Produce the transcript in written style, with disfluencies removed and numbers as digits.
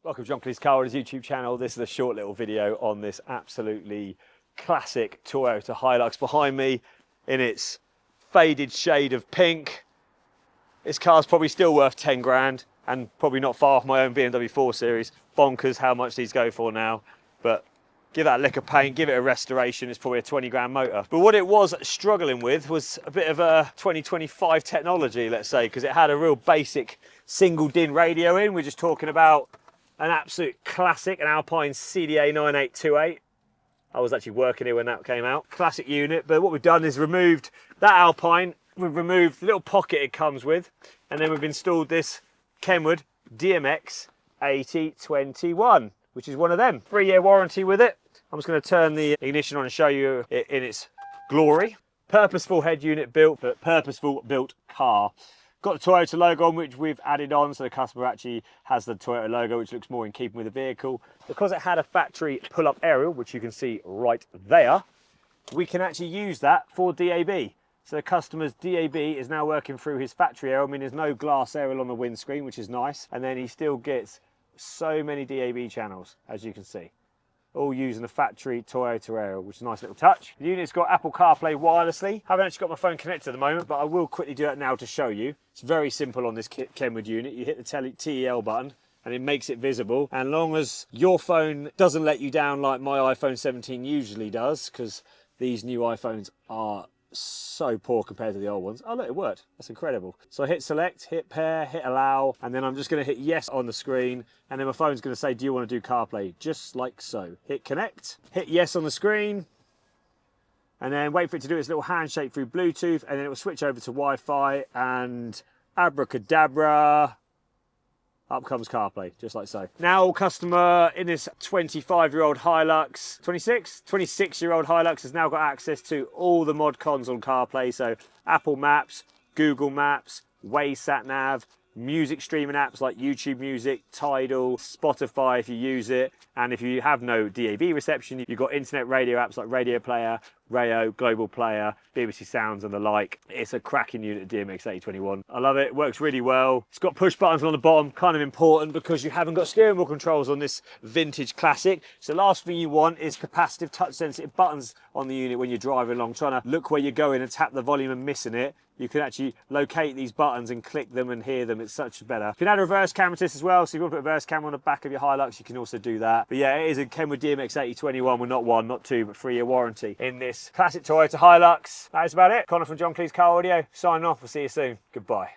Welcome to John Kleis Car's YouTube channel. This is a short little video on this absolutely classic Toyota Hilux behind me in its faded shade of pink. This car's probably still worth 10 grand and probably not far off my own BMW 4 Series. Bonkers how much these go for now, but give that a lick of paint, give it a restoration, it's probably a 20 grand motor. But what it was struggling with was a bit of a 2025 technology, let's say, because it had a real basic single DIN radio in. We're just talking about an absolute classic, an Alpine CDA 9828. I was actually working here when that came out. Classic unit, but what we've done is removed that Alpine, we've removed the little pocket it comes with, and then we've installed this Kenwood DMX8021, which is one of them. 3-year warranty with it. I'm just going to turn the ignition on and show you it in its glory. Purposeful head unit built, but purposeful built car. Got the Toyota logo on, which we've added on, so the customer actually has the Toyota logo, which looks more in keeping with the vehicle. Because it had a factory pull-up aerial, which you can see right there, we can actually use that for DAB. So the customer's DAB is now working through his factory aerial. I mean, there's no glass aerial on the windscreen, which is nice. And then he still gets so many DAB channels, as you can see, all using the factory Toyota aerial, which is a nice little touch. The unit's got Apple CarPlay wirelessly. Haven't actually got my phone connected at the moment, but I will quickly do that now to show you. It's very simple on this Kenwood unit. You hit the TEL button and it makes it visible. And long as your phone doesn't let you down like my iPhone 17 usually does, because these new iPhones are so poor compared to the old ones. Oh look, it worked. That's incredible. So I hit select, hit pair, hit allow, and then I'm just going to hit yes on the screen, and then my phone's going to say, do you want to do CarPlay? Just like so. Hit connect, hit yes on the screen, and then wait for it to do its little handshake through Bluetooth, and then it will switch over to Wi-Fi, and abracadabra, up comes CarPlay, just like so. Now, customer in this 25-year-old Hilux, 26-year-old Hilux has now got access to all the mod cons on CarPlay. So Apple Maps, Google Maps, Waze Sat Nav, music streaming apps like YouTube Music, Tidal, Spotify if you use it. And if you have no DAB reception, you've got internet radio apps like Radio Player, Rayo, Global Player, BBC Sounds and the like. It's a cracking unit, DMX8021. I love it, it works really well. It's got push buttons on the bottom, kind of important because you haven't got steering wheel controls on this vintage classic. So the last thing you want is capacitive touch sensitive buttons on the unit when you're driving along, trying to look where you're going and tap the volume and missing it. You can actually locate these buttons and click them and hear them. It's such better. You can add a reverse camera to this as well. So if you want to put a reverse camera on the back of your Hilux, you can also do that. But yeah, it is a Kenwood DMX8021 with not 1, not 2, but 3-year warranty in this classic Toyota Hilux. That is about it. Connor from John Kleis Car Audio, signing off. We'll see you soon. Goodbye.